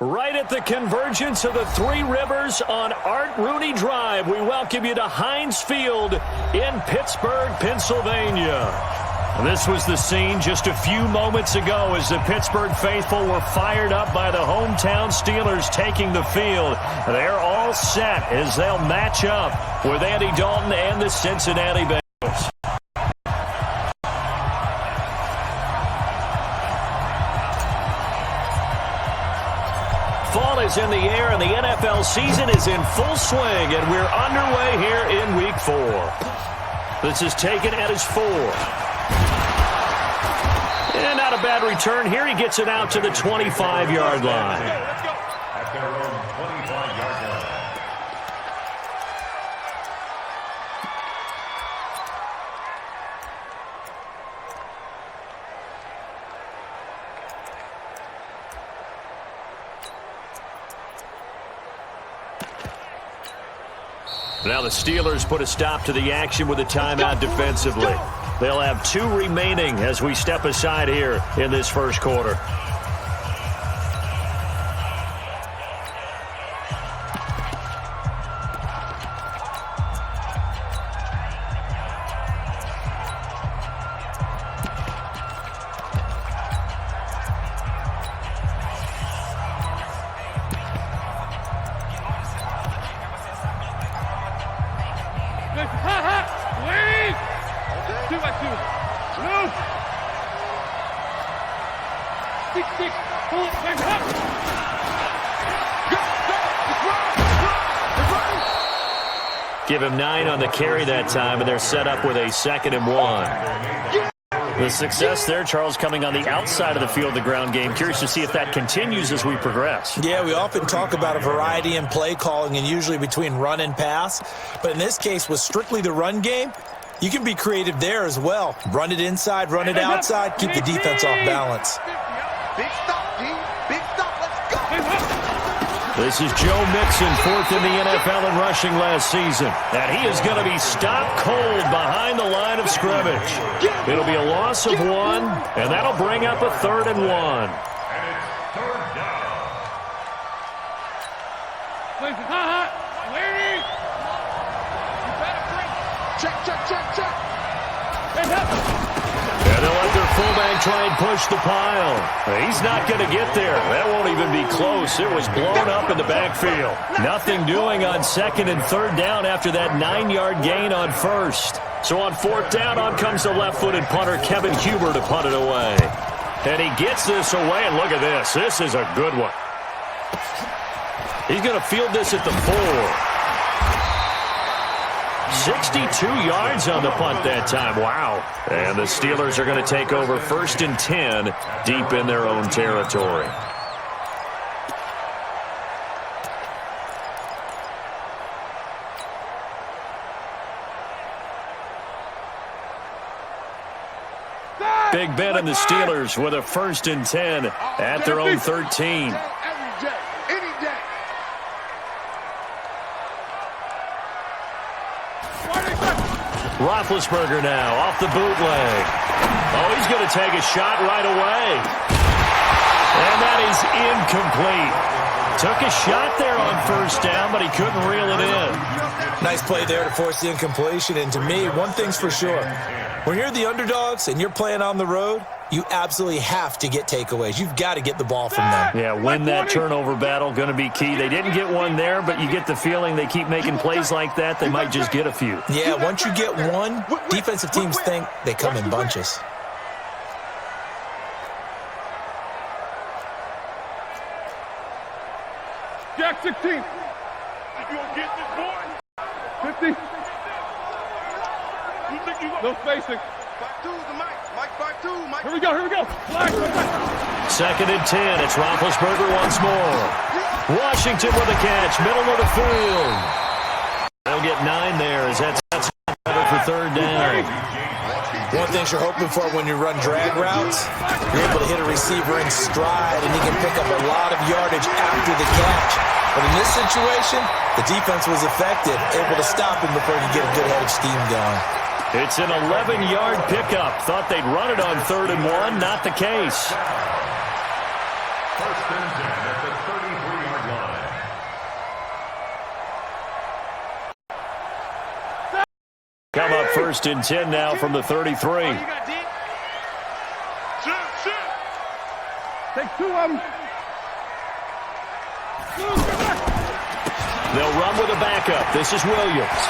Right at the convergence of the Three Rivers on Art Rooney Drive, we welcome you to Heinz Field in Pittsburgh, Pennsylvania. This was the scene just a few moments ago as the Pittsburgh faithful were fired up by the hometown Steelers taking the field. They're all set as they'll match up with Andy Dalton and the Cincinnati Bengals. Fall is in the air, and the NFL season is in full swing, and we're underway here in Week 4. This is taken at his 4. And not a bad return here. He gets it out to the 25-yard line. Let's go. At their own 25-yard line. Now the Steelers put a stop to the action with a timeout defensively. They'll have 2 remaining as we step aside here in this first quarter. Give him 9 on the carry that time, and they're set up with a 2nd and 1. The success there, Charles, coming on the outside of the field, the ground game. Curious to see if that continues as we progress. Yeah, we often talk about a variety in play calling and usually between run and pass. But in this case, with strictly the run game, you can be creative there as well. Run it inside, run it outside, keep the defense off balance. Big stop, D. Big stop. Let's go. This is Joe Mixon, 4th in the NFL in rushing last season. And he is going to be stopped cold behind the line of scrimmage. It'll be a loss of 1, and that'll bring up a 3rd and 1. And it's 3rd down. Check. And they'll let their fullback try and push the pile. He's not going to get there. That won't even be close. It was blown up in the backfield. Nothing doing on 2nd and 3rd down after that 9-yard gain on 1st. So on 4th down, on comes the left-footed punter, Kevin Huber, to punt it away. And he gets this away, and look at this. This is a good one. He's going to field this at the 4. 62 yards on the punt that time. Wow. And the Steelers are going to take over 1st and 10 deep in their own territory. Big Ben and the Steelers with a 1st and 10 at their own 13. Roethlisberger now off the bootleg. Oh, he's going to take a shot right away. And that is incomplete. Took a shot there on 1st down, but he couldn't reel it in. Nice play there to force the incompletion. And to me, one thing's for sure. When you're the underdogs and you're playing on the road, you absolutely have to get takeaways. You've got to get the ball from them. Yeah, win that turnover battle, going to be key. They didn't get one there, but you get the feeling they keep making plays like that, they might just get a few. Yeah, once you get one, defensive teams think they come in bunches. Jack 16. You gonna get this boy? 50. You think you no spacing. 5-2 the mic. Mike 5-2. Mike. Here we go. Flag. 2nd and 10. It's Roethlisberger once more. Washington with a catch, middle of the field. They'll get 9 there as that's covered for 3rd down. One thing you're hoping for when you run drag routes, you're able to hit a receiver in stride, and he can pick up a lot of yardage after the catch. But in this situation, the defense was effective, able to stop him before he could get a good head of steam going. It's an 11-yard pickup. Thought they'd run it on 3rd and 1. Not the case. 1st and 10 at the 35. first and 10 now from the 33. Take two of them. They'll run with a backup. This is Williams.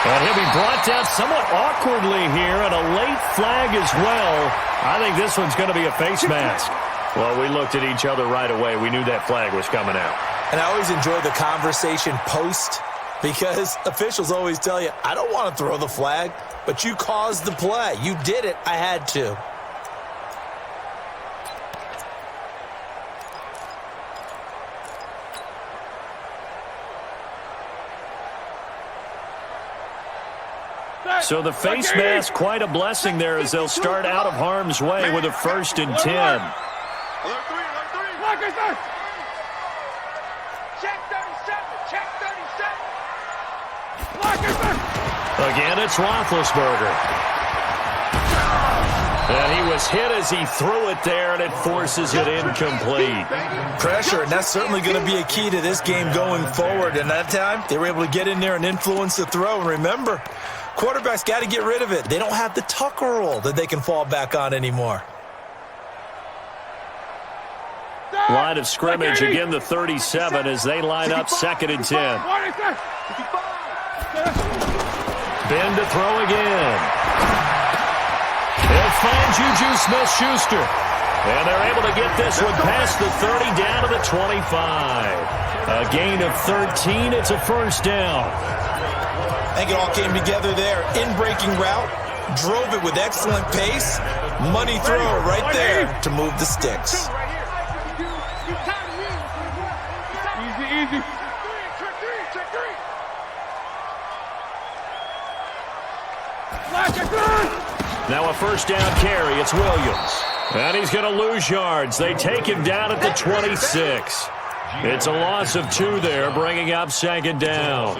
And he'll be brought down somewhat awkwardly here, and a late flag as well. I think this one's going to be a face mask. Well, we looked at each other right away. We knew that flag was coming out. And I always enjoy the conversation post, because officials always tell you, I don't want to throw the flag, but you caused the play. You did it. I had to. So the face mask, quite a blessing there as they'll start out of harm's way with a first and 10. Check 37. Check 37. Again, it's Roethlisberger. And he was hit as he threw it there, and it forces it incomplete. Pressure, and that's certainly going to be a key to this game going forward. And that time, they were able to get in there and influence the throw. And remember, quarterbacks got to get rid of it. They don't have the Tucker rule that they can fall back on anymore. Line of scrimmage, again the 37 as they line up second and 10. Ben to throw again. They'll find J.Smith-Schuster. And they're able to get this one past the 30 down to the 25. A gain of 13. It's a first down. I think it all came together there. In-breaking route, drove it with excellent pace. Money throw right there to move the sticks. Easy. Now a first down carry. It's Williams. And he's going to lose yards. They take him down at the 26. It's a loss of 2 there, bringing up second down.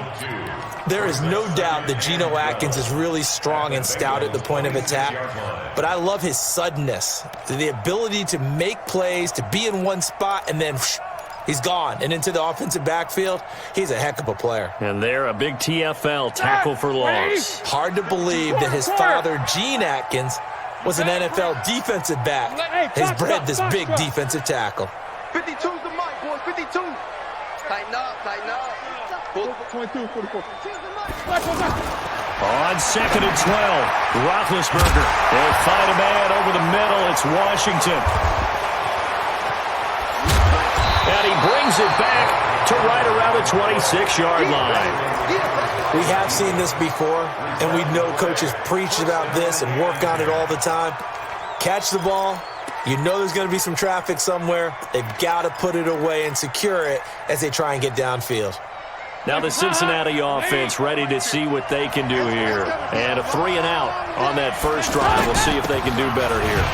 There is no doubt that Geno Atkins is really strong and stout at the point of attack, but I love his suddenness, the ability to make plays, to be in one spot, and then he's gone and into the offensive backfield. He's a heck of a player. And there, a big TFL, tackle for loss. Hard to believe that his father, Gene Atkins, was an NFL defensive back. Has bred this big defensive tackle. 52's the mic, boys. 52. Tighten up. 22, 44. On second and 12, Roethlisberger. They'll find a man over the middle. It's Washington. And he brings it back to right around the 26-yard line. We have seen this before, and we know coaches preach about this and work on it all the time. Catch the ball. You know there's going to be some traffic somewhere. They've got to put it away and secure it as they try and get downfield. Now the Cincinnati offense ready to see what they can do here. And a 3-and-out on that first drive. We'll see if they can do better here.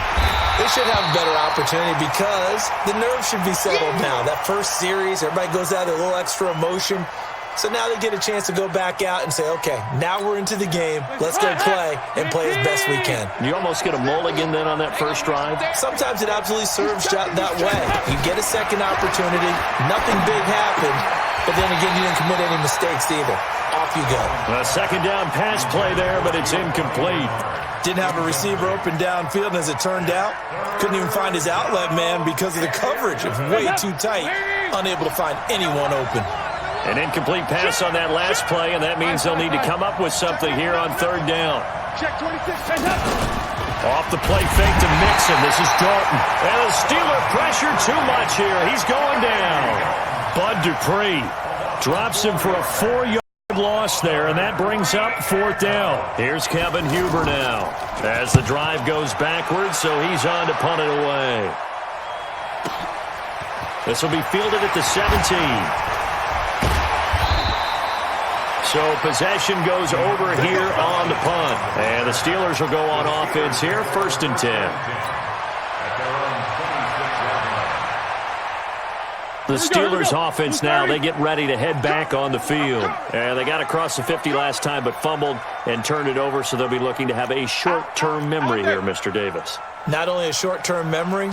They should have a better opportunity because the nerves should be settled now. That first series, everybody goes out with a little extra emotion. So now they get a chance to go back out and say, okay, now we're into the game. Let's go play and play as best we can. You almost get a mulligan then on that first drive? Sometimes it absolutely serves that way. You get a second opportunity. Nothing big happened. But then again, you didn't commit any mistakes either. Off you go. A second down pass play there, but it's incomplete. Didn't have a receiver open downfield, and as it turned out, couldn't even find his outlet man because of the coverage. It was way too tight. Unable to find anyone open. An incomplete pass on that last play, and that means they'll need to come up with something here on third down. Check 26. Off the play fake to Mixon. This is Dalton. And the Steeler pressure too much here. He's going down. B.Dupree drops him for a 4-yard loss there, and that brings up fourth down. Here's Kevin Huber now as the drive goes backwards, so he's on to punt it away. This will be fielded at the 17. So possession goes over here on the punt. And the Steelers will go on offense here, first and 10. The Steelers offense now, they get ready to head back on the field. And they got across the 50 last time but fumbled and turned it over, so they'll be looking to have a short-term memory here, Mr. Davis. Not only a short-term memory,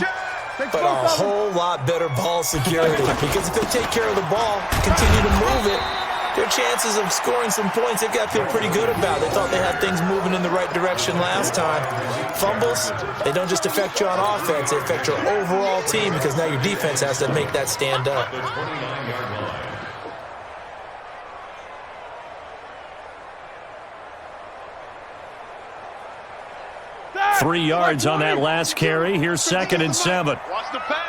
but a whole lot better ball security. Because if they take care of the ball, continue to move it, their chances of scoring some points, they've got to feel pretty good about. They thought they had things moving in the right direction last time. Fumbles, they don't just affect you on offense, they affect your overall team because now your defense has to make that stand up. 3 yards on that last carry. Here's 2nd and 7. Watch the pass.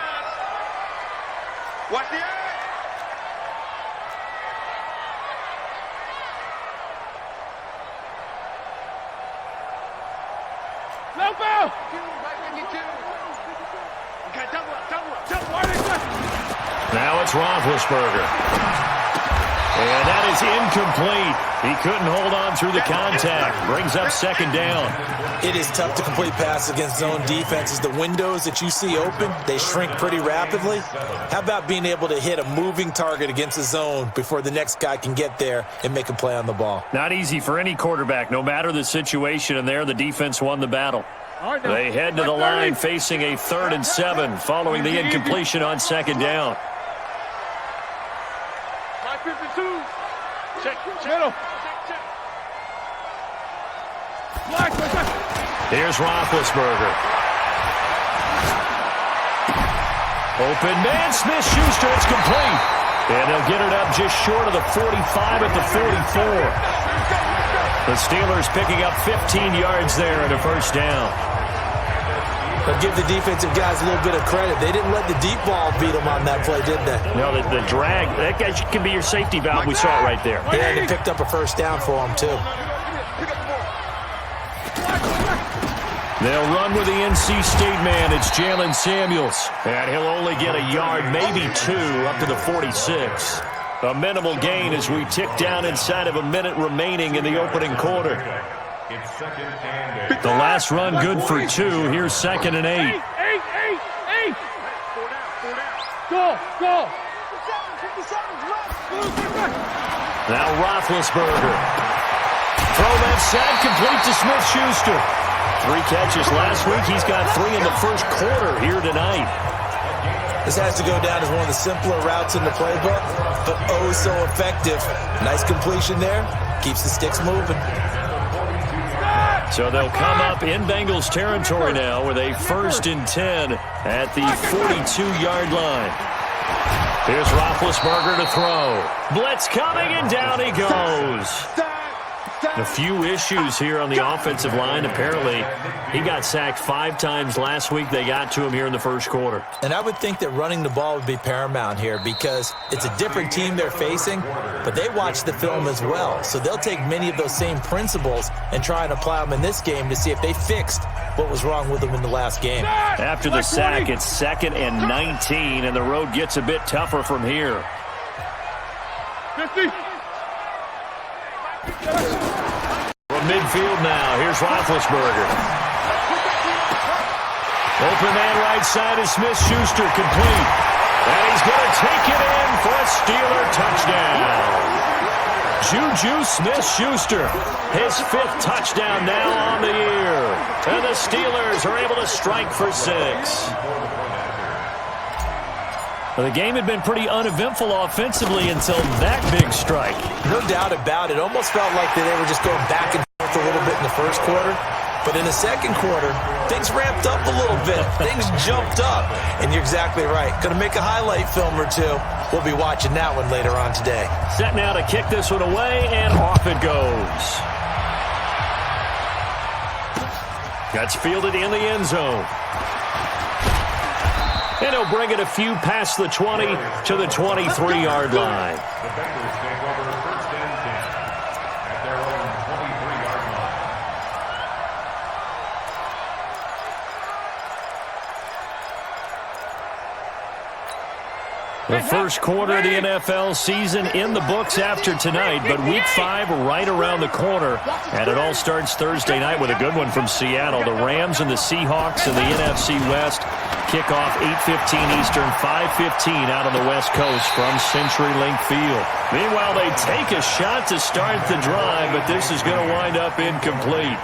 Watch the edge. No foul. Okay, double up. Now it's Roethlisberger. And that is incomplete. He couldn't hold on through the contact. Brings up 2nd down. It is tough to complete passes against zone defenses. The windows that you see open, they shrink pretty rapidly. How about being able to hit a moving target against the zone before the next guy can get there and make a play on the ball? Not easy for any quarterback, no matter the situation, and there the defense won the battle. They head to the line facing a 3rd and 7 following the incompletion on 2nd down. 52. Check. Middle. Here's Roethlisberger. Open man, Smith-Schuster, it's complete. And they'll get it up just short of the 45 at the 44. The Steelers picking up 15 yards there and a 1st down. But give the defensive guys a little bit of credit. They didn't let the deep ball beat them on that play, did they? No, the drag, that guy can be your safety valve. We saw it right there. Yeah, and they picked up a 1st down for them, too. They'll run with the NC State man. It's Jalen Samuels. And he'll only get a yard, maybe 2, up to the 46. A minimal gain as we tick down inside of a minute remaining in the opening quarter. The last run good for 2. Here's 2nd and 8. 8. Go. Now Roethlisberger. Throw left side, complete to Smith-Schuster. 3 catches last week. He's got 3 in the 1st quarter here tonight. This has to go down as one of the simpler routes in the playbook, but oh so effective. Nice completion there. Keeps the sticks moving. So they'll come up in Bengals territory now with a 1st and 10 at the 42-yard line. Here's Roethlisberger to throw. Blitz coming, and down he goes. A few issues here on the offensive line. Apparently, he got sacked 5 times last week. They got to him here in the 1st quarter. And I would think that running the ball would be paramount here because it's a different team they're facing, but they watch the film as well. So they'll take many of those same principles and try and apply them in this game to see if they fixed what was wrong with them in the last game. After the sack, it's 2nd and 19, and the road gets a bit tougher from here. 50. From midfield now, here's Roethlisberger. Open man right side is Smith-Schuster, complete. And he's going to take it in for a Steeler touchdown. Juju Smith-Schuster, his 5th touchdown now on the year. And the Steelers are able to strike for 6. Well, the game had been pretty uneventful offensively until that big strike. No doubt about it. Almost felt like they were just going back and forth a little bit in the 1st quarter. But in the 2nd quarter, things ramped up a little bit. Things jumped up. And you're exactly right. Going to make a highlight film or 2. We'll be watching that one later on today. Set now to kick this one away, and off it goes. That's fielded in the end zone. And he'll bring it a few past the 20 to the 23-yard line. The Bengals take over 1st and 10 at their own 23-yard line. The 1st quarter of the NFL season in the books after tonight, but Week 5 right around the corner. And it all starts Thursday night with a good one from Seattle. The Rams and the Seahawks in the NFC West kick off 8:15 Eastern, 5:15 out on the West Coast from CenturyLink Field. Meanwhile, they take a shot to start the drive, but this is going to wind up incomplete.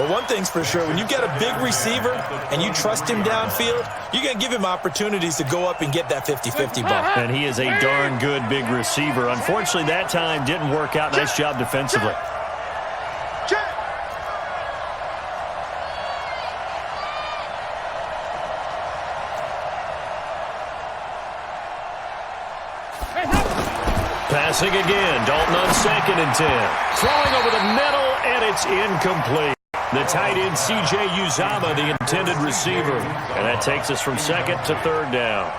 But one thing's for sure, when you get a big receiver and you trust him downfield, you're going to give him opportunities to go up and get that 50-50 ball. And he is a darn good big receiver. Unfortunately, that time didn't work out. Nice job defensively. Passing again. Dalton on 2nd and 10. Throwing over the middle, and it's incomplete. The tight end, C.J. Uzomah, the intended receiver. And that takes us from 2nd to 3rd down.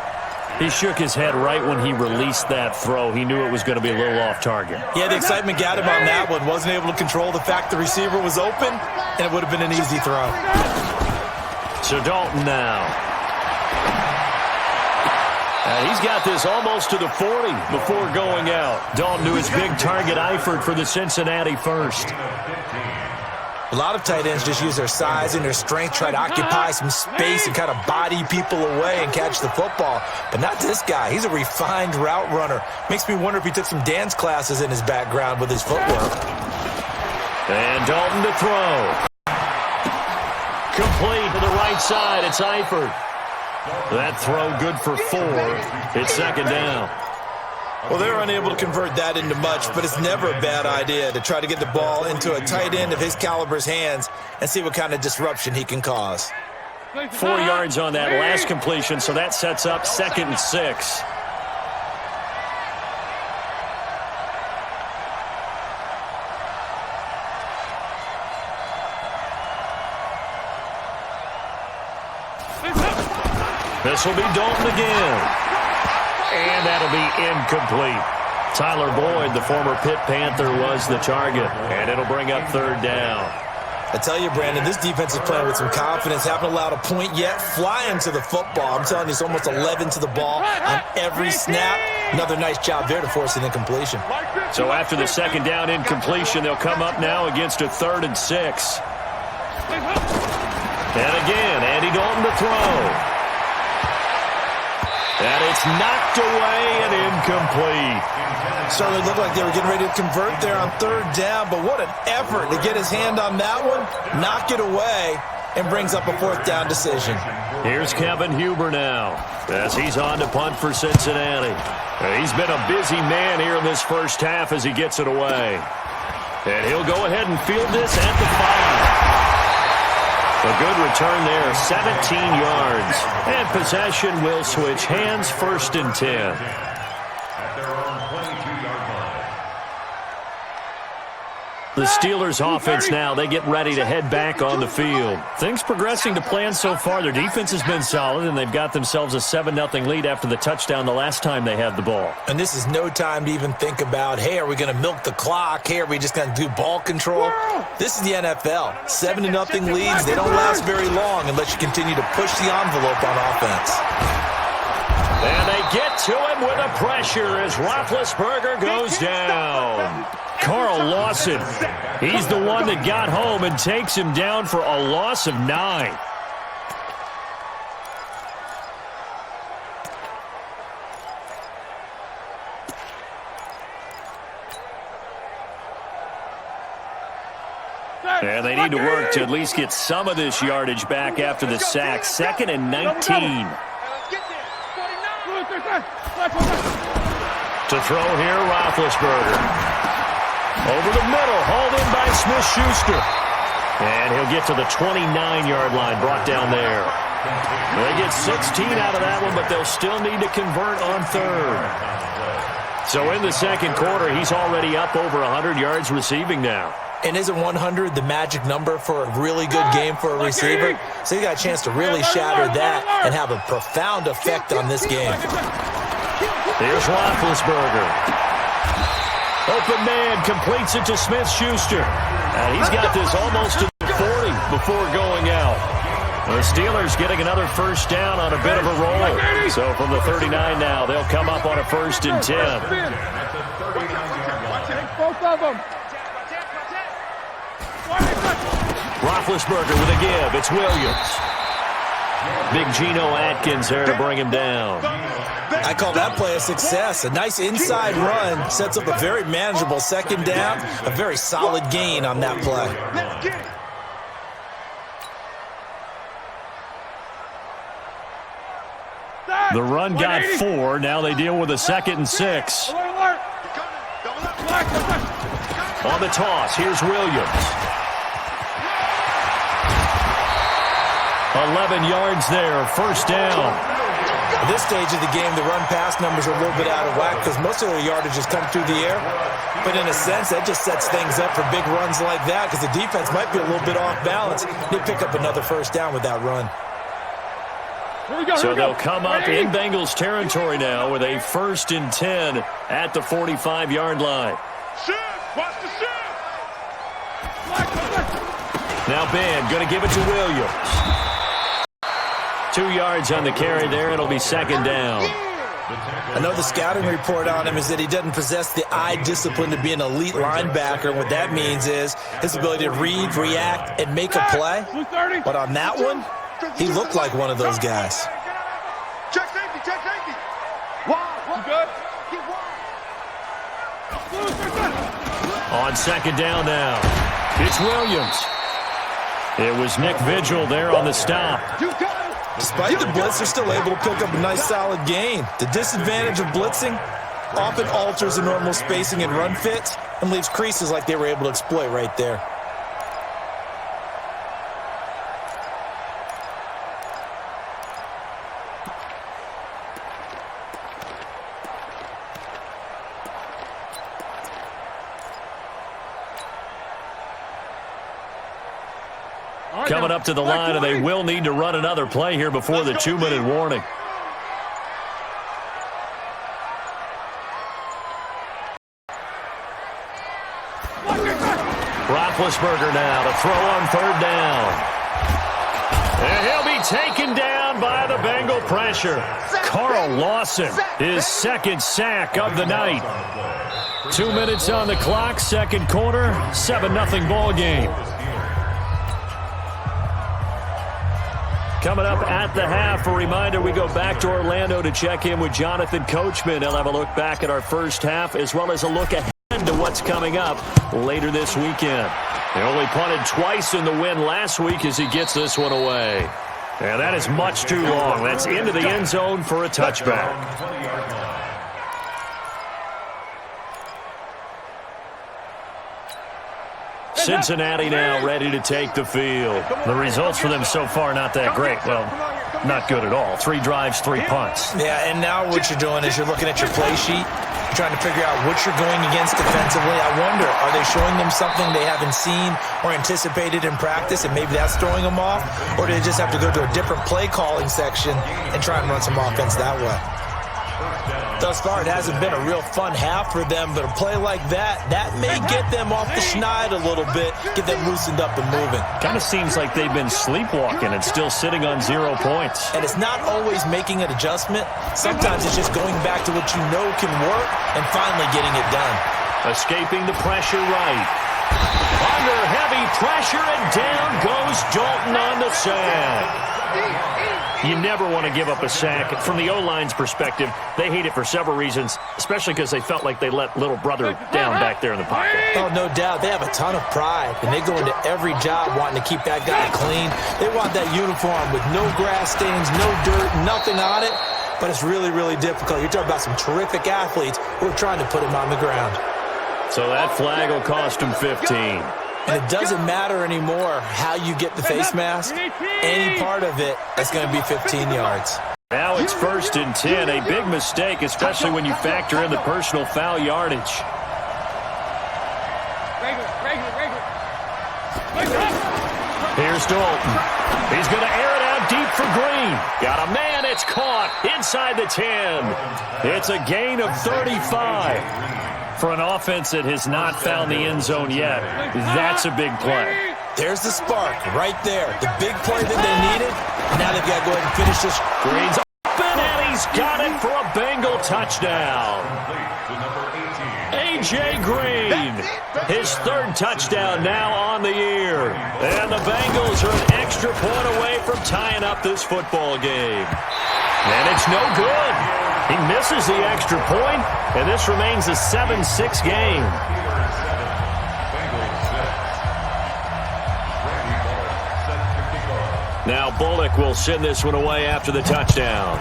He shook his head right when he released that throw. He knew it was going to be a little off target. Yeah, the excitement got him on that one. Wasn't able to control the fact the receiver was open, and it would have been an easy throw. So Dalton now. He's got this almost to the 40 before going out. Dalton to his big target, Eifert, for the Cincinnati first. A lot of tight ends just use their size and their strength, try to occupy some space and kind of body people away and catch the football. But not this guy. He's a refined route runner. Makes me wonder if he took some dance classes in his background with his footwork. And Dalton to throw. Complete to the right side. It's Eifert. That throw good for 4. It's 2nd down. Well, they were unable to convert that into much, but it's never a bad idea to try to get the ball into a tight end of his caliber's hands and see what kind of disruption he can cause. 4 yards on that last completion, so that sets up 2nd and 6. This will be Dalton again. And that'll be incomplete. Tyler Boyd, the former Pitt Panther, was the target. And it'll bring up 3rd down. I tell you, Brandon, this defense is playing with some confidence. Haven't allowed a point yet. Flying to the football. I'm telling you, it's almost 11 to the ball on every snap. Another nice job there to force an incompletion. So after the 2nd down incompletion, they'll come up now against a 3rd and 6. And again, Andy Dalton to throw. And it's knocked away and incomplete. Certainly looked like they were getting ready to convert there on 3rd down, but what an effort to get his hand on that one, knock it away, and brings up a 4th down decision. Here's Kevin Huber now as he's on to punt for Cincinnati. He's been a busy man here in this first half as he gets it away. And he'll go ahead and field this at the 5. A good return there, 17 yards. And possession will switch hands, 1st and 10. At their own 22-yard line. The Steelers offense now, they get ready to head back on the field. Things progressing to plan so far. Their defense has been solid, and they've got themselves a 7-0 lead after the touchdown the last time they had the ball. And this is no time to even think about, hey, are we going to milk the clock? Hey, are we just going to do ball control? This is the NFL. 7-0 leads, they don't last very long unless you continue to push the envelope on offense. And they get to him with the pressure as Roethlisberger goes down. Carl Lawson, he's the one that got home and takes him down for a loss of 9. And they need to work to at least get some of this yardage back after the sack. 2nd and 19. To throw here, Roethlisberger. Over the middle, hauled in by Smith-Schuster. And he'll get to the 29-yard line, brought down there. They get 16 out of that one, but they'll still need to convert on 3rd. So in the 2nd quarter, he's already up over 100 yards receiving now. And isn't 100 the magic number for a really good game for a receiver? So he got a chance to really shatter that and have a profound effect on this game. Here's Roethlisberger. Open man, completes it to Smith-Schuster. And he's got this almost to the 40 before going out. The Steelers getting another 1st down on a bit of a roll. So from the 39 now, they'll come up on a 1st and 10. Both of them. Roethlisberger with a give. It's Williams. Big Geno Atkins there to bring him down. I call that play a success. A nice inside run sets up a very manageable 2nd down. A very solid gain on that play. The run got 4. Now they deal with a 2nd and 6. On the toss, here's Williams. 11 yards there, first down. At this stage of the game, the run-pass numbers are a little bit out of whack because most of their yardage has come through the air. But in a sense, that just sets things up for big runs like that because the defense might be a little bit off balance. They pick up another first down with that run. So they'll come up in Bengals territory now with a 1st and 10 at the 45-yard line. Watch the shift. Now Ben going to give it to Williams. 2 yards on the carry there. It'll be 2nd down. I know the scouting report on him is that he doesn't possess the eye discipline to be an elite linebacker. And what that means is his ability to read, react, and make a play. But on that one, he looked like one of those guys. Check safety, check safety. Wow, You good? On 2nd down now, it's Williams. It was Nick Vigil there on the stop. you got it. Despite the blitz, they're still able to pick up a nice solid gain. The disadvantage of blitzing often alters the normal spacing and run fits and leaves creases like they were able to exploit right there. Coming up to the line, and they will need to run another play here before the 2-minute warning. Roethlisberger now to throw on 3rd down. And he'll be taken down by the Bengal pressure. Carl Lawson, his 2nd sack of the night. 2 minutes on the clock, 2nd quarter, 7-0 ball game. Coming up at the half, a reminder, we go back to Orlando to check in with Jonathan Coachman. He'll have a look back at our first half as well as a look ahead to what's coming up later this weekend. They only punted twice in the win last week as he gets this one away. And that is much too long. That's into the end zone for a touchback. Cincinnati now ready to take the field. The results for them so far not that great. Well, not good at all. 3 drives, 3 punts. Yeah, and now what you're doing is you're looking at your play sheet. You're trying to figure out what you're going against defensively. I wonder, are they showing them something they haven't seen or anticipated in practice, and maybe that's throwing them off? Or do they just have to go to a different play calling section and try and run some offense that way? Thus far, it hasn't been a real fun half for them, but a play like that may get them off the schneid a little bit, get them loosened up and moving. Kind of seems like they've been sleepwalking and still sitting on 0 points. And it's not always making an adjustment. Sometimes it's just going back to what you know can work and finally getting it done. Escaping the pressure right. Under heavy pressure, and down goes Dalton on the sack. You never want to give up a sack. From the O-line's perspective, they hate it for several reasons, especially because they felt like they let little brother down back there in the pocket. Oh, no doubt. They have a ton of pride, and they go into every job wanting to keep that guy clean. They want that uniform with no grass stains, no dirt, nothing on it, but it's really, really difficult. You're talking about some terrific athletes who are trying to put him on the ground. So that flag will cost him 15. And it doesn't matter anymore how you get the face mask. Any part of it is going to be 15 yards. Now it's 1st and 10. A big mistake, especially when you factor in the personal foul yardage. Here's Dalton. He's going to air it out deep for Green. Got a man. It's caught inside the 10. It's a gain of 35. For an offense that has not found the end zone yet, that's a big play. There's the spark right there. The big play that they needed. Now they've got to go ahead and finish this. Green's open, and he's got it for a Bengal touchdown. A.J. Green, his 3rd touchdown now on the year. And the Bengals are an extra point away from tying up this football game. And it's no good. He misses the extra point, and this remains a 7-6 game. Now Bullock will send this one away after the touchdown.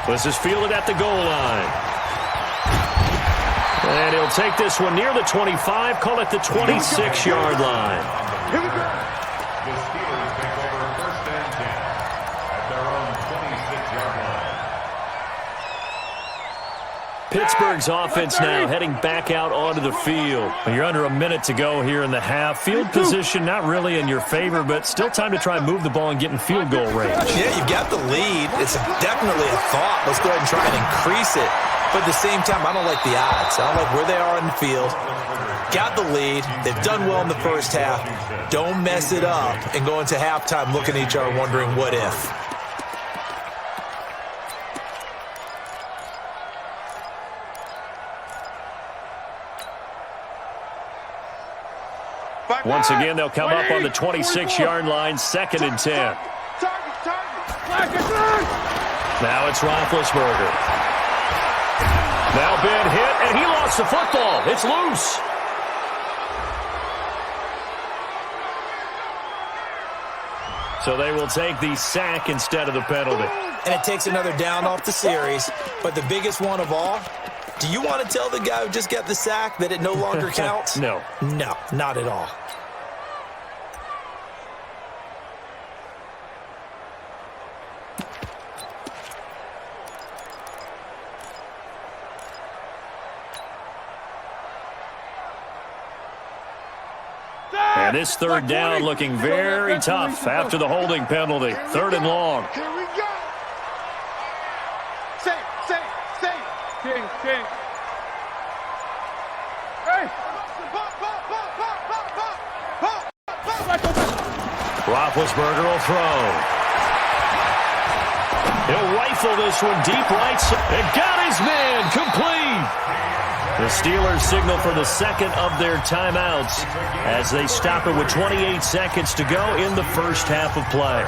This is fielded at the goal line. And he'll take this one near the 25, call it the 26-yard line. The Steelers take over 1st and 10 at their own 26-yard line. Pittsburgh's offense now heading back out onto the field. You're under a minute to go here in the half. Field position not really in your favor, but still time to try and move the ball and get in field goal range. Yeah, you've got the lead. It's definitely a thought. Let's go ahead and try and increase it. But at the same time, I don't like the odds. I don't like where they are in the field. Got the lead. They've done well in the first half. Don't mess it up and go into halftime looking at each other wondering what if. Once again, they'll come up on the 26-yard line, 2nd and 10. Now it's Roethlisberger. Now been hit, and he lost the football. It's loose. So they will take the sack instead of the penalty. And it takes another down off the series. But the biggest one of all, do you want to tell the guy who just got the sack that it no longer counts? No. No, not at all. And this 3rd down looking very tough after the holding penalty. 3rd and long. Here we go. Say. King. Hey. Roethlisberger will throw. He'll rifle this one deep right. It got his man complete. The Steelers signal for the 2nd of their timeouts as they stop it with 28 seconds to go in the first half of play.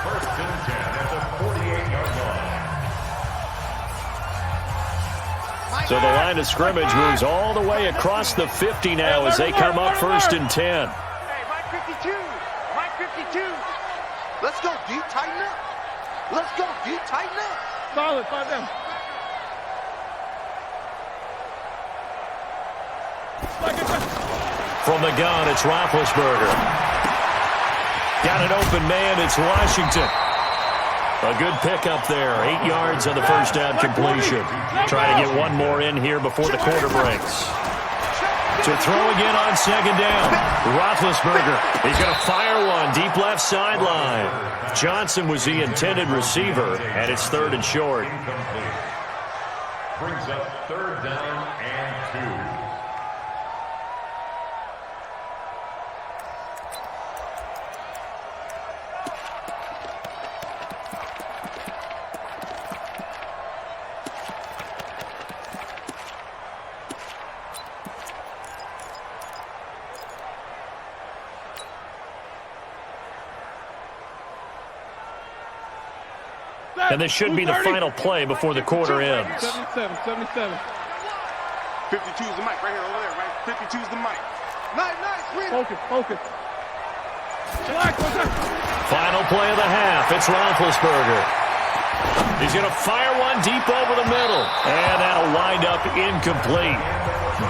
1st and 10 at the 48-yard line. So the line of scrimmage moves all the way across the 50 now as they come up 1st and 10. Hey, Mike 52. Let's go, D. Tighten up. Solid, 5 down. From the gun, it's Roethlisberger. Got an open man, it's Washington. A good pickup there, 8 yards on the first down completion. Try to get one more in here before the quarter breaks. To throw again on 2nd down. Roethlisberger, he's going to fire one deep left sideline. Johnson was the intended receiver, and it's 3rd and short. Incomplete. Brings up 3rd down and 2. And this should be the final play before the quarter ends. 77. 52's the mic right here over there, right? 52's the mic. Nice. Focus. Final play of the half. It's Roethlisberger. He's going to fire one deep over the middle. And that'll wind up incomplete.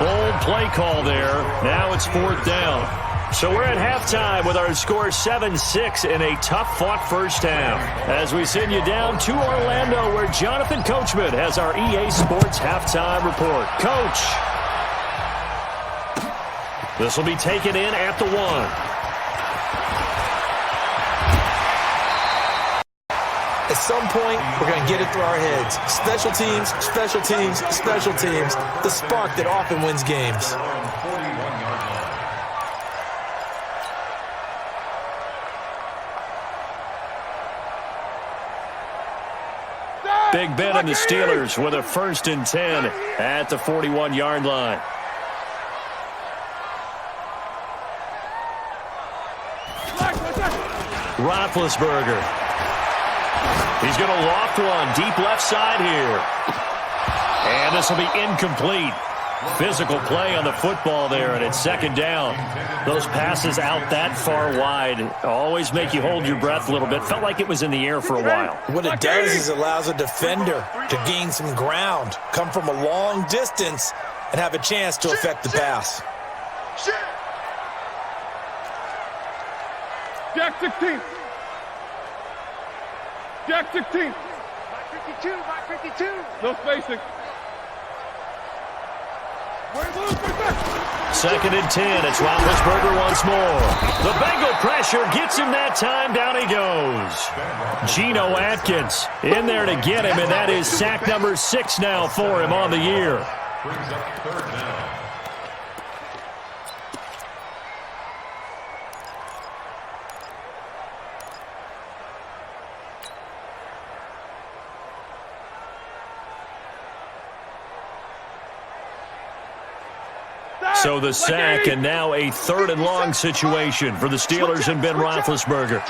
Bold play call there. Now it's 4th down. So we're at halftime with our score 7-6 in a tough-fought first half. As we send you down to Orlando, where Jonathan Coachman has our EA Sports halftime report. Coach. This will be taken in at the 1. At some point, we're going to get it through our heads. Special teams. The spark that often wins games. Big Ben and the Steelers with a 1st and 10 at the 41-yard line. Roethlisberger. He's going to loft one deep left side here. And this will be incomplete. Physical play on the football there, and it's second down. Those passes out that far wide always make you hold your breath a little bit. Felt like it was in the air for a while. What it does is it allows a defender to gain some ground, come from a long distance, and have a chance to affect the pass. Jack 16. Jack 16. By 52, by 52. No spacing. Second and 10. It's Roethlisberger once more. The Bengal pressure gets him that time. Down he goes. Geno Atkins in there to get him, and that is sack number 6 now for him on the year. Brings up third down. So the sack, and now a third and long situation for the Steelers and Ben Roethlisberger.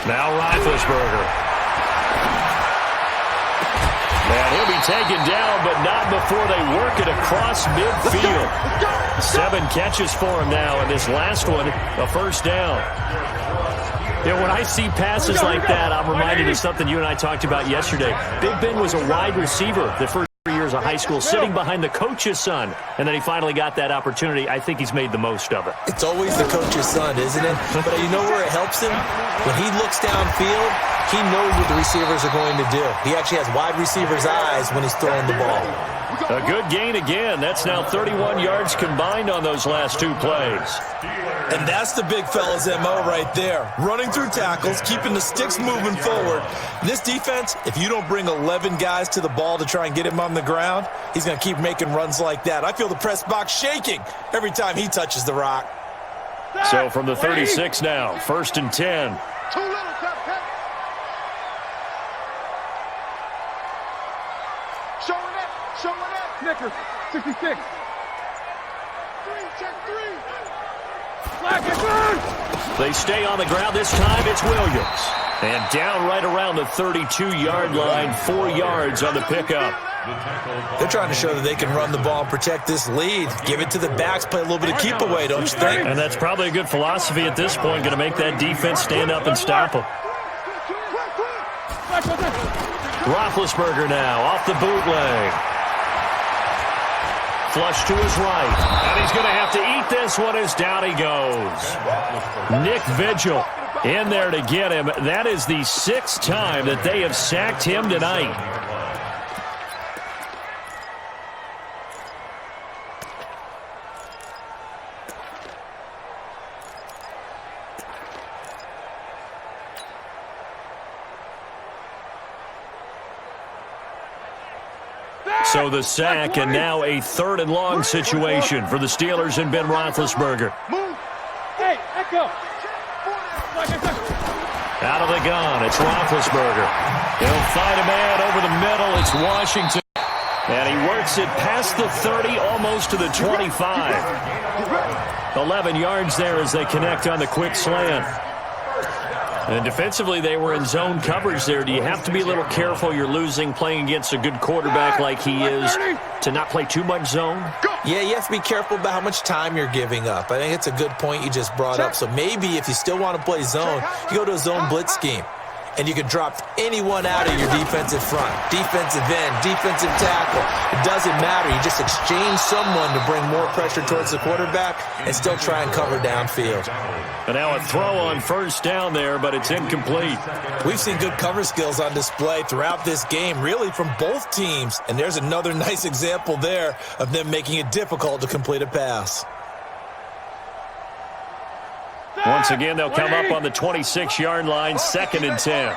Now Roethlisberger. And he'll be taken down, but not before they work it across midfield. 7 catches for him now, and this last one, a first down. Yeah, when I see passes like that, I'm reminded of something you and I talked about yesterday. Big Ben was a wide receiver the first 3 years of high school, sitting behind the coach's son, and then he finally got that opportunity. I think he's made the most of it. It's always the coach's son, isn't it? But you know where it helps him? When he looks downfield, he knows what the receivers are going to do. He actually has wide receivers' eyes when he's throwing the ball. A good gain again. That's now 31 yards combined on those last 2 plays. And that's the big fella's MO right there. Running through tackles, keeping the sticks moving forward. And this defense, if you don't bring 11 guys to the ball to try and get him on the ground, he's going to keep making runs like that. I feel the press box shaking every time he touches the rock. So from the 36 now, first and 10. Too little, Cut. Showing up. Snickers, 66. 3, check 3. Flag and burn. They stay on the ground. This time it's Williams. And down right around the 32-yard line, 4 yards on the pickup. They're trying to show that they can run the ball and protect this lead. Give it to the backs, play a little bit of keep away, don't you think? And that's probably a good philosophy at this point, going to make that defense stand up and stop them. Roethlisberger now off the bootleg. Flush to his right. And he's going to have to eat this one as down he goes. Nick Vigil in there to get him. That is the 6th time that they have sacked him tonight. So the sack, and now a third and long situation for the Steelers and Ben Roethlisberger. Hey, echo. Out of the gun, it's Roethlisberger. He'll find a man over the middle. It's Washington. And he works it past the 30, almost to the 25. 11 yards there as they connect on the quick slant. And defensively, they were in zone coverage there. Do you have to be a little careful? You're losing, playing against a good quarterback like he is, to not play too much zone? Yeah, you have to be careful about how much time you're giving up. I think it's a good point you just brought up. So maybe if you still want to play zone, you go to a zone blitz scheme. And you can drop anyone out of your defensive front, defensive end, defensive tackle. It doesn't matter. You just exchange someone to bring more pressure towards the quarterback and still try and cover downfield. And now a throw on first down there, but it's incomplete. We've seen good cover skills on display throughout this game, really from both teams. And there's another nice example there of them making it difficult to complete a pass. Once again, they'll come up on the 26-yard line, 2nd and 10.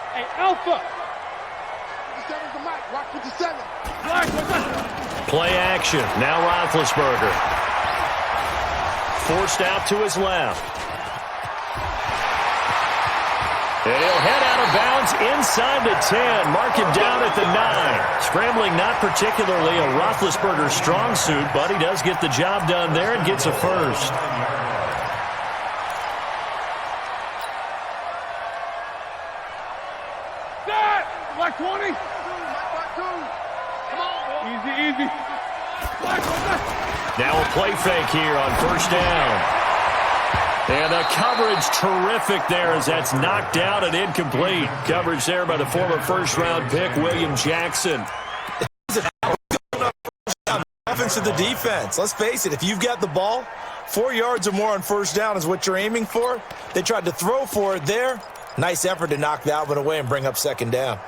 Hey, Alpha. 57's the mic. Rock 57. Play action. Now Roethlisberger. Forced out to his left. And he'll head out of of bounds inside the 10. Mark him down at the 9. Scrambling not particularly a Roethlisberger strong suit, but he does get the job done there and gets a first. Black 20. Easy. Now a play fake here on first down. And the coverage terrific there as that's knocked out and incomplete. Coverage there by the former first-round pick, William Jackson. Offense to the defense. Let's face it, if you've got the ball, 4 yards or more on first down is what you're aiming for. They tried to throw for it there. Nice effort to knock that one away and bring up second down.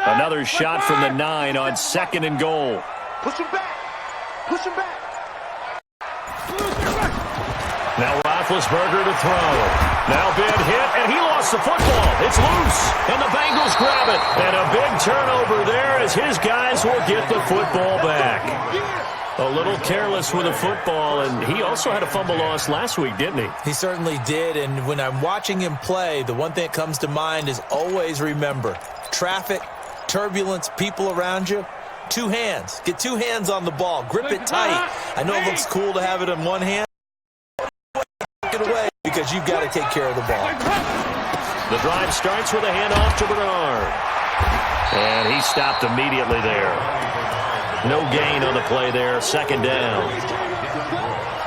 Another shot from the 9 on 2nd and goal. Push him back. Now Roethlisberger to throw. Now big hit, and he lost the football. It's loose, and the Bengals grab it. And a big turnover there as his guys will get the football back. A little careless with the football, and he also had a fumble loss last week, didn't he? He certainly did, and when I'm watching him play, the one thing that comes to mind is always remember, traffic, turbulence, people around you, 2 hands. Get 2 hands on the ball. Grip it tight. I know it looks cool to have it in one hand. Take it away because you've got to take care of the ball. The drive starts with a handoff to Bernard. And he stopped immediately there. No gain on the play there. 2nd down.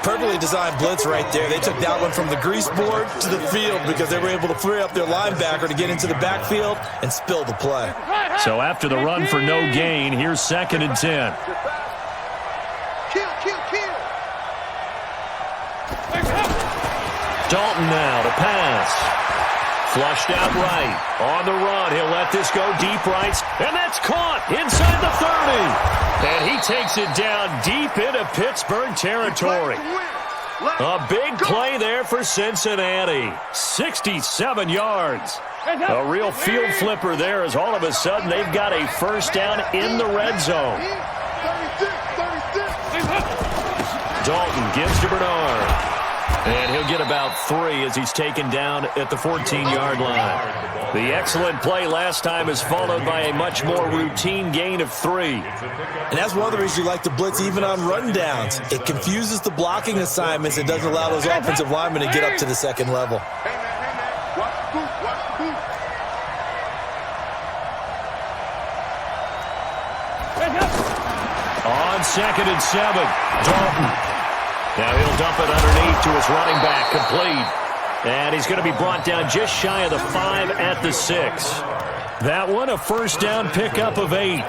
Perfectly designed blitz right there. They took that one from the grease board to the field because they were able to free up their linebacker to get into the backfield and spill the play. So after the run for no gain, here's 2nd and 10. Kill. Dalton now to pass. Flushed out right. On the run, he'll let this go deep right. And that's caught inside the 30. And he takes it down deep into Pittsburgh territory. A big play there for Cincinnati. 67 yards. A real field flipper there as all of a sudden they've got a first down in the red zone. Dalton gives to Bernard. And he'll get about 3 as he's taken down at the 14-yard line. The excellent play last time is followed by a much more routine gain of 3. And that's one of the reasons you like to blitz even on rundowns. It confuses the blocking assignments and doesn't allow those offensive linemen to get up to the second level. Hey, man. Watch the boot. On 2nd and 7, Dalton. Now he'll dump it underneath to his running back, complete. And he's going to be brought down just shy of the 5 at the 6. That one, a first down pickup of 8.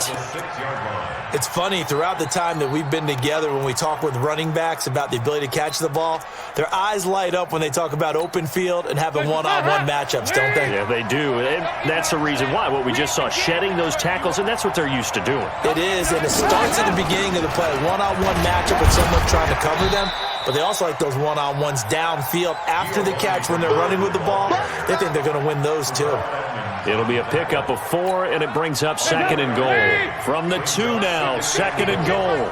It's funny, throughout the time that we've been together, when we talk with running backs about the ability to catch the ball, their eyes light up when they talk about open field and having one-on-one matchups, don't they? Yeah, they do. And that's the reason why. What we just saw, shedding those tackles, and that's what they're used to doing. It is, and it starts at the beginning of the play. One-on-one matchup with someone trying to cover them, but they also like those one-on-ones downfield after the catch when they're running with the ball. They think they're going to win those too. It'll be a pickup of 4, and it brings up 2nd and goal. From the 2 now, 2nd and goal.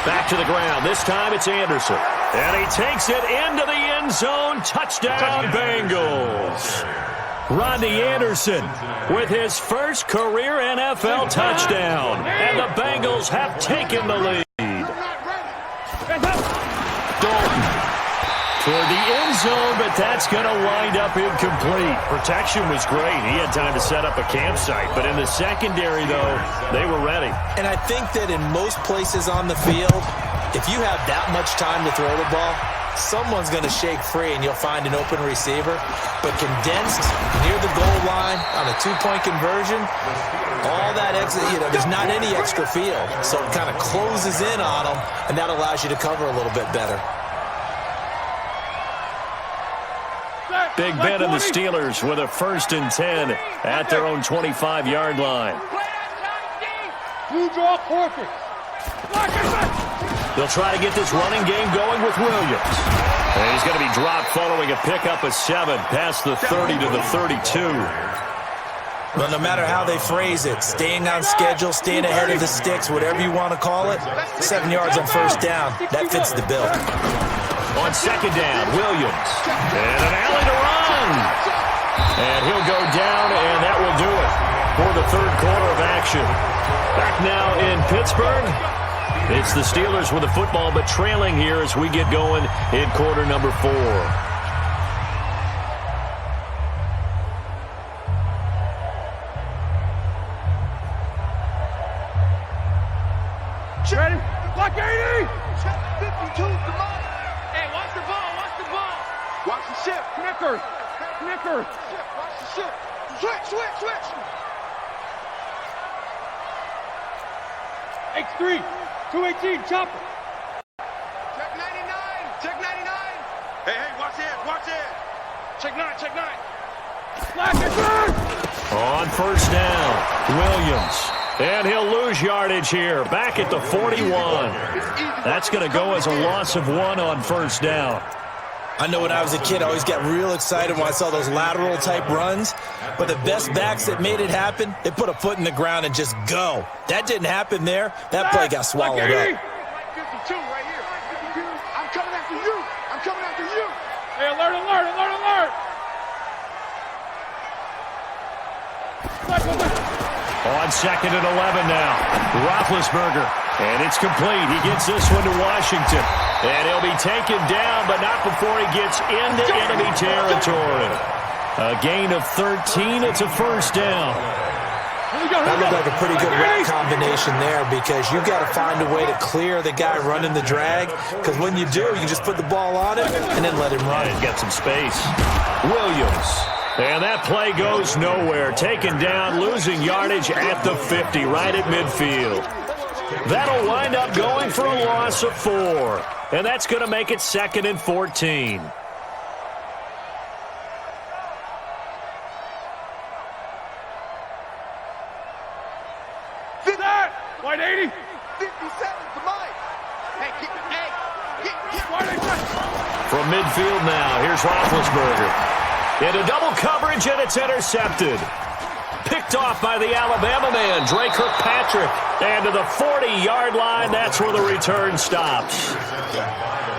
Back to the ground. This time it's Anderson. And he takes it into the end zone. Touchdown, Bengals. Rodney Anderson with his first career NFL touchdown. And the Bengals have taken the lead. Dalton toward the end zone, but that's going to wind up incomplete. Protection was great. He had time to set up a campsite, but in the secondary, though, they were ready. And I think that in most places on the field, if you have that much time to throw the ball, someone's going to shake free and you'll find an open receiver. But condensed near the goal line on a 2-point conversion, all that extra, there's not any extra field. So it kind of closes in on them, and that allows you to cover a little bit better. Big Ben and the Steelers with a 1st and 10 at their own 25-yard line. They'll try to get this running game going with Williams. And he's going to be dropped following a pickup of 7 past the 30 to the 32. Well, no matter how they phrase it, staying on schedule, staying ahead of the sticks, whatever you want to call it, 7 yards on first down, that fits the bill. On second down, Williams. And an alley to run. And he'll go down, and that will do it for the third quarter of action. Back now in Pittsburgh. It's the Steelers with the football, but trailing here as we get going in quarter number 4. Ready? Block 80! Check 52, come on. Hey, watch the ball, watch the ball. Watch the ship. Knickers, knickers. Watch the ship. Switch. X3, 218, chopper. Check 99. Hey, watch it. Check 9. Flash it, burn! On first down, Williams. And he'll lose yardage here, back at the 41. That's going to go as a loss of 1 on first down. I know when I was a kid, I always got real excited when I saw those lateral-type runs. But the best backs that made it happen, they put a foot in the ground and just go. That didn't happen there. That play got swallowed up. 52 right here. I'm coming after you. Hey, alert! On second and 11 now, Roethlisberger. And it's complete. He gets this one to Washington. And he'll be taken down, but not before he gets into enemy territory. A gain of 13. It's a first down. That looked like a pretty good route combination there because you've got to find a way to clear the guy running the drag, because when you do, you just put the ball on him and then let him run. He's got some space. Williams. And that play goes nowhere. Taken down, losing yardage at the 50, right at midfield. That'll wind up going for a loss of 4. And that's going to make it 2nd and 14. White 80. 57, come on. Hey, get. From midfield now, here's Roethlisberger. Into double coverage, and it's intercepted. Picked off by the Alabama man, Dre Kirkpatrick. And to the 40-yard line, that's where the return stops.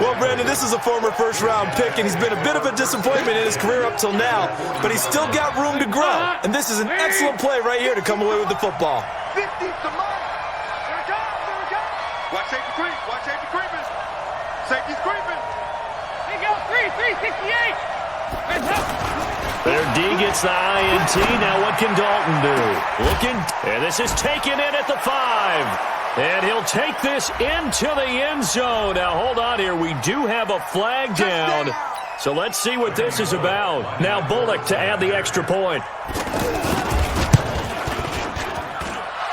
Well, Brandon, this is a former first-round pick, and he's been a bit of a disappointment in his career up till now, but he's still got room to grow. And this is an excellent play right here to come away with the football. 50, come on. There it goes. Watch safety creep. Safety's creeping. Hey, go, 368. Their D gets the INT. Now what can Dalton do? Looking. And this is taken in at the 5. And he'll take this into the end zone. Now hold on here. We do have a flag down. So let's see what this is about. Now Bullock to add the extra point.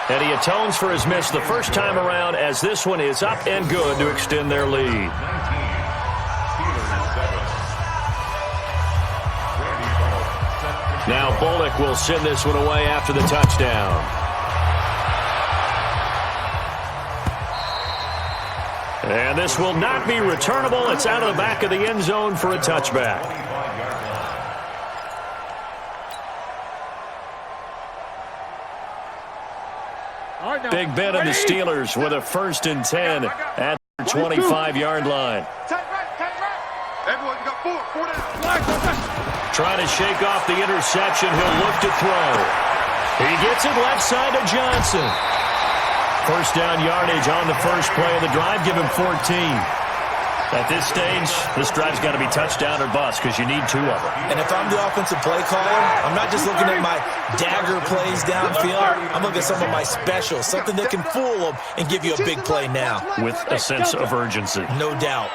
And he atones for his miss the first time around, as this one is up and good to extend their lead. Now Bullock will send this one away after the touchdown. And this will not be returnable. It's out of the back of the end zone for a touchback. Big Ben and the Steelers with a 1st and 10 at the 25-yard line. Tight right. Everyone, you got 4 down. Trying to shake off the interception. He'll look to throw. He gets it left side to Johnson. First down yardage on the first play of the drive. Give him 14. At this stage, this drive's got to be touchdown or bust because you need 2 of them. And if I'm the offensive play caller, I'm not just looking at my dagger plays downfield. I'm looking at some of my specials, something that can fool them and give you a big play now. With a sense of urgency. No doubt.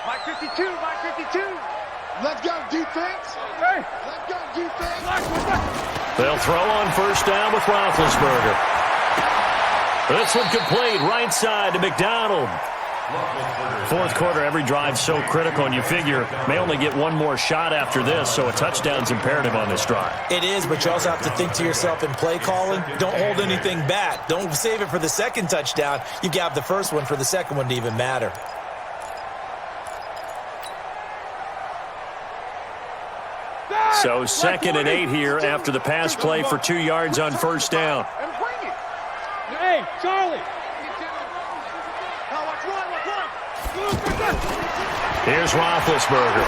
Mike 52. Let's go, defense. Hey. Let's go, defense. They'll throw on first down with Roethlisberger. This one complete, right side to McDonald. Fourth quarter, every drive so critical, and you figure may only get one more shot after this, so a touchdown's imperative on this drive. It is, but you also have to think to yourself in play calling, don't hold anything back. Don't save it for the second touchdown. You got the first one for the second one to even matter. So 2nd and 8 here after the pass play for 2 yards on first down. Hey, Charlie. Here's Roethlisberger.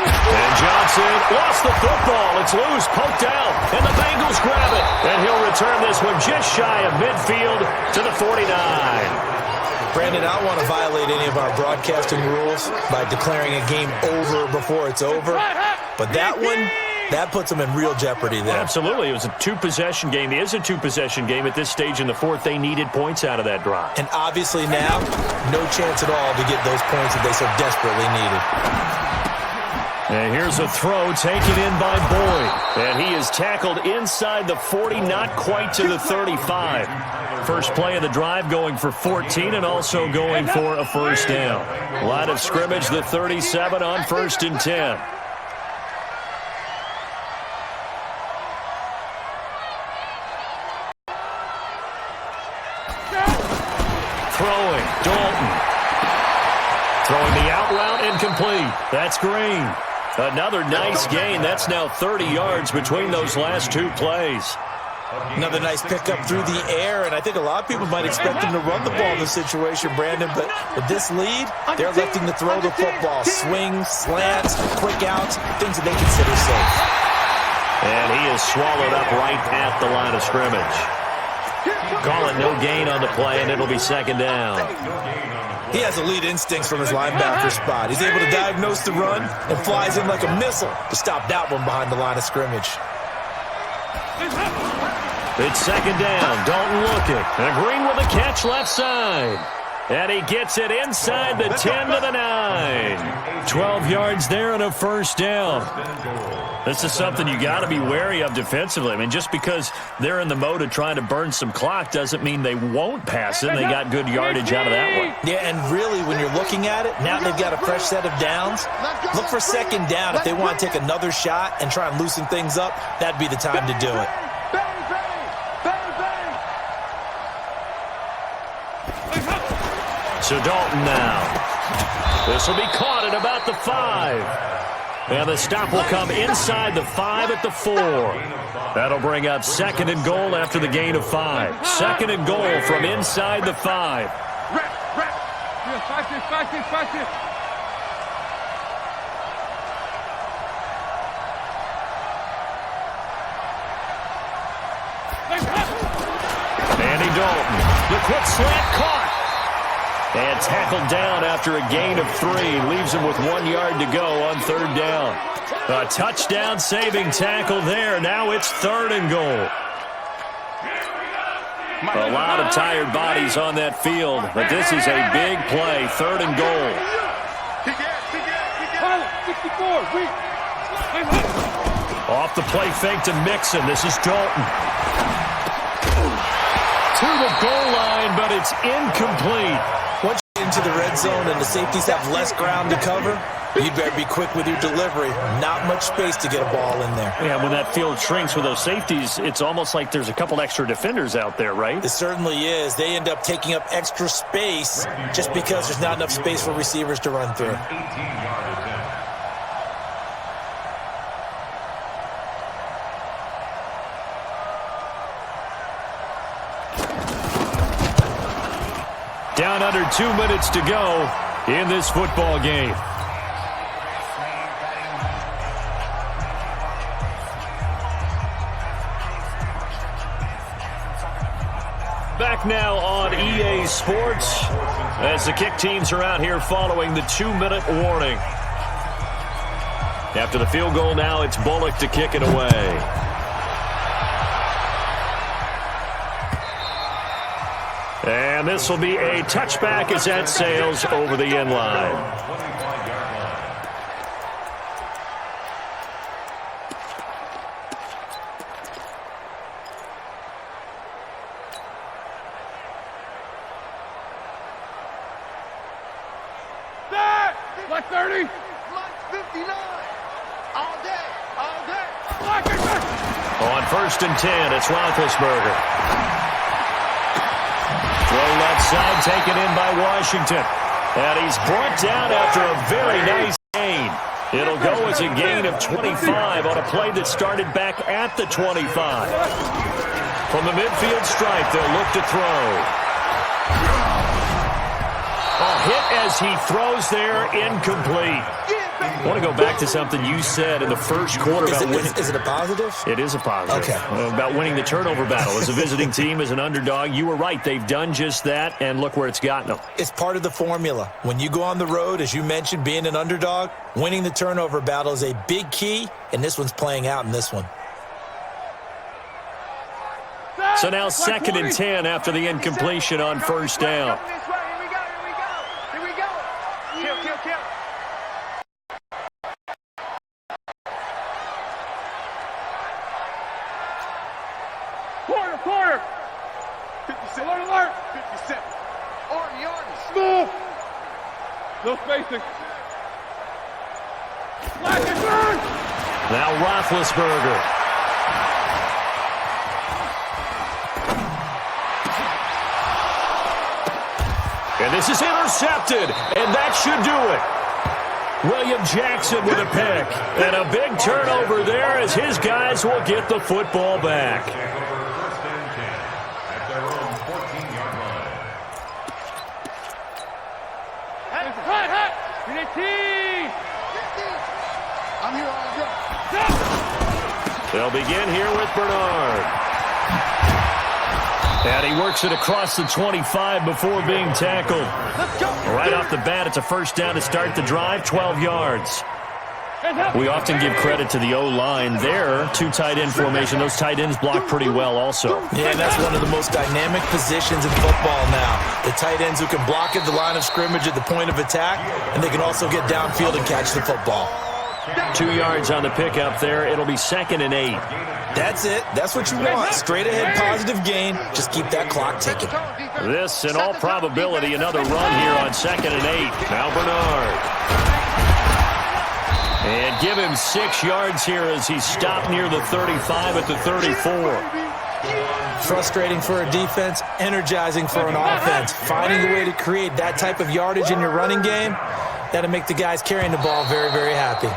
And Johnson lost the football. It's loose, poked out, and the Bengals grab it. And he'll return this one just shy of midfield to the 49. Brandon, I don't want to violate any of our broadcasting rules by declaring a game over before it's over. But that one, that puts them in real jeopardy there. Absolutely. It was a 2-possession game. It is a 2-possession game at this stage in the fourth. They needed points out of that drive. And obviously now, no chance at all to get those points that they so desperately needed. And here's a throw taken in by Boyd. And he is tackled inside the 40, not quite to the 35. First play of the drive going for 14 and also going for a first down. Line of scrimmage, the 37 on 1st and 10. Throwing, Dalton. Throwing the out route, incomplete. That's Green. Another nice gain. That's now 30 yards between those last 2 plays. Another nice pickup through the air, and I think a lot of people might expect him to run the ball in this situation, Brandon, but with this lead, they're electing to throw the football. Swings, slants, quick outs, things that they consider safe. And he is swallowed up right at the line of scrimmage. Call it no gain on the play, and it'll be 2nd down. He has elite instincts from his linebacker spot. He's able to diagnose the run and flies in like a missile to stop that one behind the line of scrimmage. It's 2nd down. Dalton looking. And Green with a catch left side. And he gets it inside the 10 to the 9. 12 yards there and a first down. This is something you got to be wary of defensively. I mean, just because they're in the mode of trying to burn some clock doesn't mean they won't pass it. They got good yardage out of that one. Yeah, and really, when you're looking at it, now they've got a fresh set of downs. Look for 2nd down. If they want to take another shot and try and loosen things up, that'd be the time to do it. So Dalton now. This will be caught at about the 5. And the stop will come inside the 5 at the 4. That'll bring up 2nd and goal after the gain of 5. 2nd and goal from inside the 5. Andy Dalton. The quick slant caught. And tackled down after a gain of 3. Leaves him with 1 yard to go on 3rd down. A touchdown-saving tackle there. Now it's 3rd and goal. A lot of tired bodies on that field, but this is a big play. 3rd and goal. Off the play fake to Mixon. This is Dalton. To the goal line, but it's incomplete. Once you get into the red zone and the safeties have less ground to cover, you'd better be quick with your delivery. Not much space to get a ball in there. Yeah, when that field shrinks with those safeties, it's almost like there's a couple extra defenders out there, right? It certainly is. They end up taking up extra space just because there's not enough space for receivers to run through. Down under 2 minutes to go in this football game. Back now on EA Sports as the kick teams are out here following the 2-minute warning. After the field goal now, it's Bullock to kick it away. And this will be a touchback as that sails over the end line. Black 30. Black 59. All day. All day. Black 30. On 1st and 10, it's Roethlisberger. Throw left side, taken in by Washington. And he's brought down after a very nice gain. It'll go as a gain of 25 on a play that started back at the 25. From the midfield stripe, they'll look to throw. A hit as he throws there, incomplete. I want to go back to something you said in the first quarter about winning. Is it a positive? It is a positive. Okay. About winning the turnover battle. As a visiting team, as an underdog, you were right. They've done just that, and look where it's gotten them. It's part of the formula. When you go on the road, as you mentioned, being an underdog, winning the turnover battle is a big key, and this one's playing out in this one. So now 2nd and 10 after the incompletion on first down. Quarter. 50 alert. 57. Army. Small. No spacing. Flash and burn. Now Roethlisberger. And this is intercepted, and that should do it. William Jackson with a pick. And a big turnover there as his guys will get the football back. They'll begin here with Bernard. And he works it across the 25 before being tackled. Right off the bat, it's a first down to start the drive, 12 yards. We often give credit to the O-line there. 2 tight end formation. Those tight ends block pretty well also. Yeah, and that's one of the most dynamic positions in football now. The tight ends who can block at the line of scrimmage at the point of attack, and they can also get downfield and catch the football. 2 yards on the pickup there. It'll be 2nd and 8. That's it. That's what you want. Straight ahead positive gain. Just keep that clock ticking. This, in all probability, another run here on 2nd and 8. Now Bernard. And give him 6 yards here as he stopped near the 35 at the 34. Frustrating for a defense, energizing for an offense. Finding a way to create that type of yardage in your running game, that'll make the guys carrying the ball very, very happy.